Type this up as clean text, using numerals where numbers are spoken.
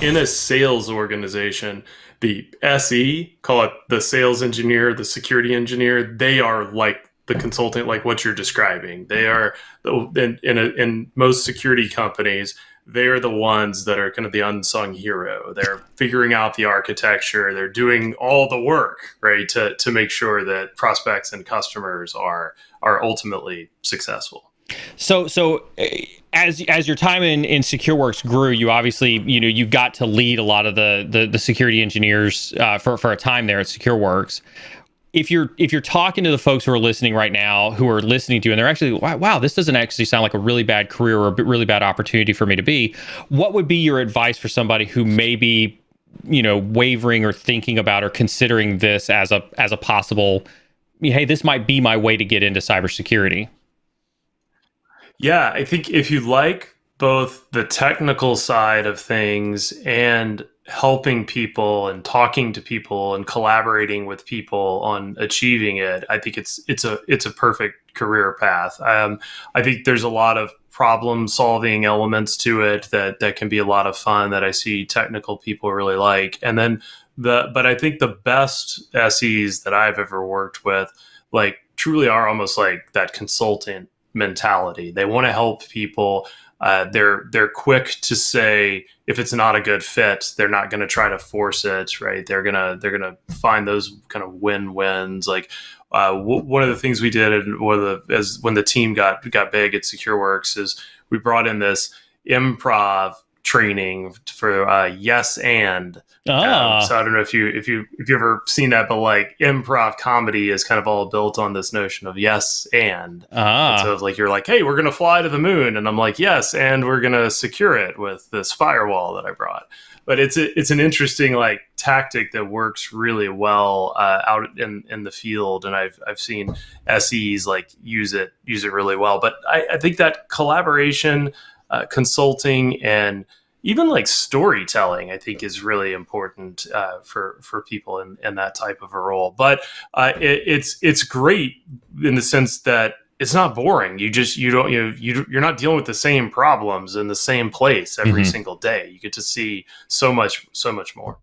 in a sales organization, the SE, call it the sales engineer, the security engineer, they are like the consultant, like what you're describing. They are in most security companies, they're the ones that are kind of the unsung hero. They're figuring out the architecture. They're doing all the work, right, to make sure that prospects and customers are ultimately successful. As your time in SecureWorks grew, you obviously you got to lead a lot of the security engineers for a time there at SecureWorks. If you're talking to the folks who are listening right now, who are listening to you, and they're actually, wow, this doesn't actually sound like a really bad career or a really bad opportunity for me to be, what would be your advice for somebody who may be wavering or thinking about or considering this as a possible, hey, this might be my way to get into cybersecurity? Yeah, I think if you like both the technical side of things and helping people and talking to people and collaborating with people on achieving it, I think it's a perfect career path. I think there's a lot of problem solving elements to it that can be a lot of fun that I see technical people really like. And then but I think the best SEs that I've ever worked with, like, truly are almost like that consultant mentality. They want to help people. They're quick to say if it's not a good fit. They're not going to try to force it, right? They're gonna find those kind of win-wins. Like one of the things we did, and when the team got big at SecureWorks, is we brought in this improv training for yes and. So I don't know if you've ever seen that, but like improv comedy is kind of all built on this notion of yes and. And so like you're like, hey, we're gonna fly to the moon, and I'm like, yes, and we're gonna secure it with this firewall that I brought. But it's an interesting like tactic that works really well out in the field, and I've seen SEs like use it really well. But I think that collaboration, consulting, and even like storytelling, I think is really important for people in that type of a role. But it's great in the sense that it's not boring. You're not dealing with the same problems in the same place every single day. You get to see so much more.